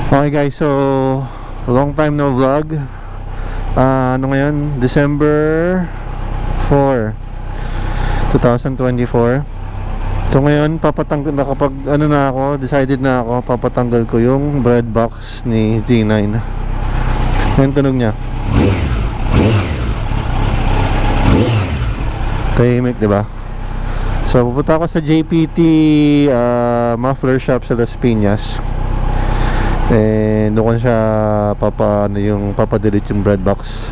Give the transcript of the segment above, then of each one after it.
Okay guys, so long time no vlog. Ano ngayon? December 4, 2024. So ngayon papatanggal na, kapag ano na ako, decided na ako, papatanggal ko yung bread box ni Z9. Yung tunog niya. Tahimik, diba? So pupunta ako sa JPT muffler shop sa Las Piñas. Doon ko siya papadelete yung bread box.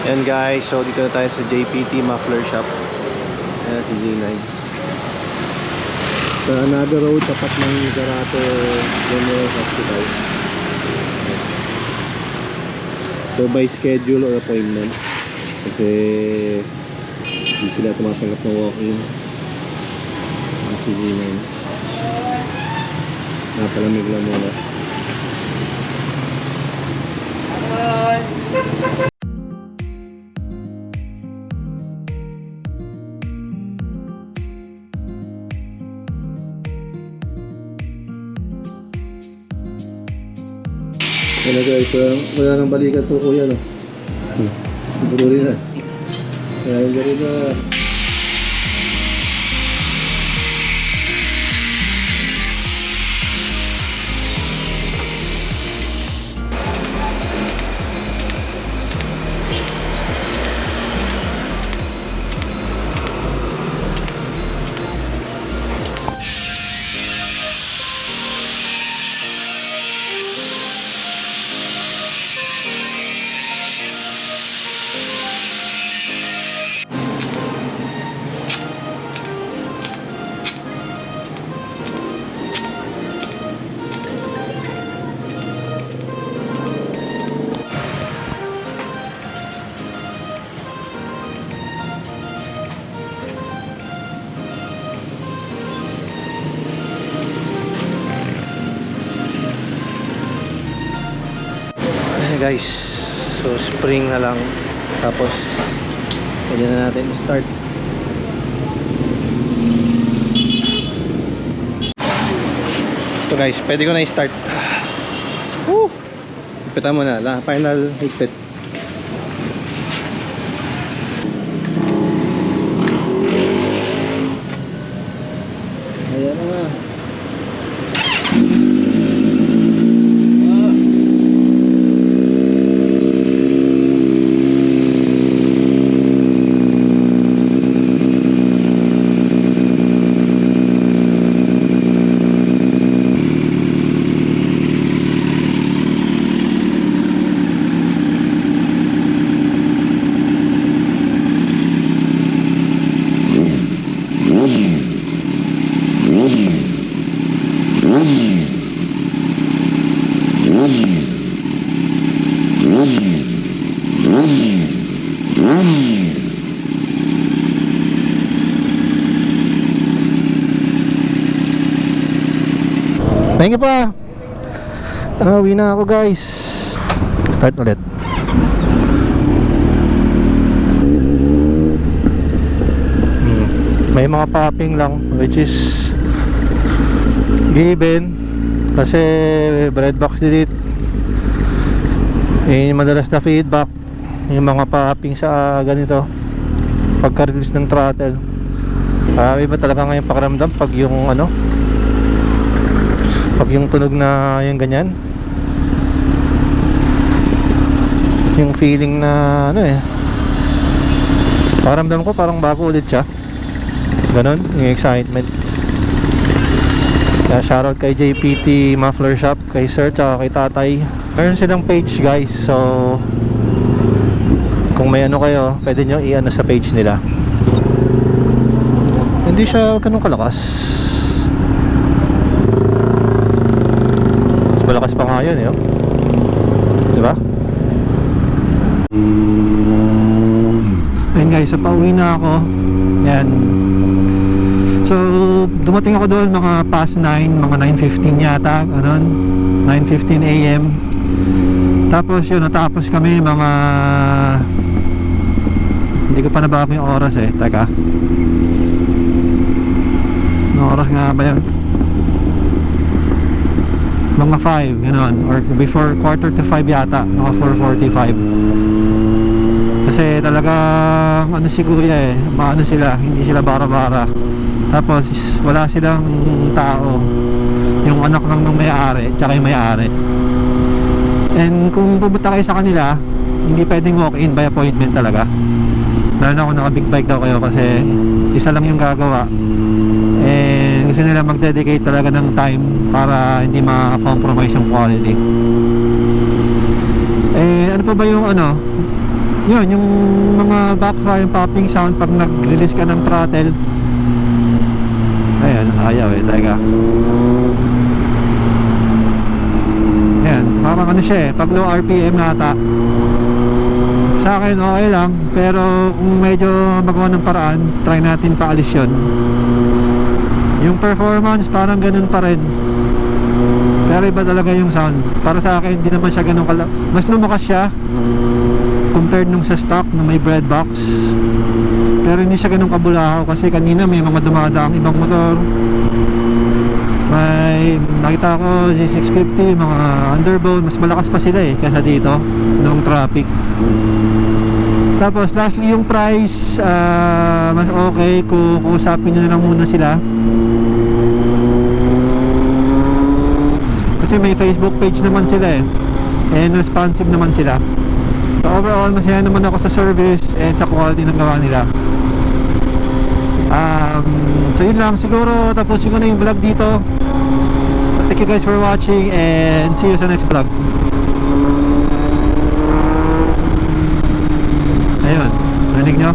Ayan guys, so dito na tayo sa JPT muffler shop. Ayan si Z9. Sa another road, tapat ng Garato General Hospital. So by schedule or appointment, kasi hindi sila tumatanggap ng walk-in. Si Z9 napalamig lang muna. Ano guys, wala nang balikan to kuya, no? Siguro rin na. Kaya yung rin na. Guys, so spring na lang, tapos pwede na natin start. So guys, pwede ko na i-start. Higpitan mo na, final higpit. Ayan na. Thank you pa. Uwi na ako guys. Start ulit. May mga popping lang, which is given kasi bread box delete. Yung madalas na feedback, yung mga popping sa ganito pagka-release ng throttle. Iba talaga ngayon pakiramdam pag yung ano, pag yung tunog na yung ganyan, yung feeling na ano pakiramdam ko parang bago ulit siya. Ganon, yung excitement. Kaya shoutout kay JPT Muffler Shop, kay Sir, tsaka kay Tatay. Meron silang page guys, so kung may ano kayo, pwede nyo i-ano sa page nila. Hindi siya ganun kalakas. Mas malakas pa nga yun diba? Ayun guys, so pauwi na ako. Yan, So dumating ako doon mga past 9, mga 9:15 yata, ganun, 9:15 AM. Tapos yun, natapos kami mga, hindi ko pa nabaka yung oras eh, teka, anong oras nga ba yan? Mga 5, gano'n, or before 4:45 yata, mga 4:45. Kasi talagang ano si kuya eh, maano sila, hindi sila bara-bara. Tapos wala silang tao, yung anak lang ng may-ari, tsaka yung may-ari. And kung pupunta kayo sa kanila, hindi pwedeng walk-in, by appointment talaga. Lalo na kung naka big bike daw kayo, kasi isa lang yung gagawa. And gusto nila mag-dedicate talaga ng time para hindi ma-compromise yung quality. Eh ano pa ba yung ano, yun, yung mga backfire, yung popping sound pag nag-release ka ng throttle. Ayan, ayaw eh, talaga. Ayan, parang ano siya eh, pag low RPM nata, sa akin okay lang, pero kung medyo magawa ng paraan, try natin paalis yun. Yung performance parang ganun pa rin, pero iba talaga yung sound. Para sa akin, hindi naman siya ganun mas lumakas siya compared nung sa stock na may bread box, pero hindi siya ganun kabulahaw. Kasi kanina may mga dumadaang ibang motor, may nakita ko Z650, mga underbone, mas malakas pa sila eh kaysa dito nung traffic. Tapos lastly yung price, mas okay kung usapin nyo na lang muna sila, kasi may Facebook page naman sila eh, and responsive naman sila. So overall, masaya naman ako sa service and sa quality ng gawa nila. So yun lang, siguro tapusin ko na yung vlog dito. Thank you guys for watching and see you sa next vlog. Ayun, narinig nyo?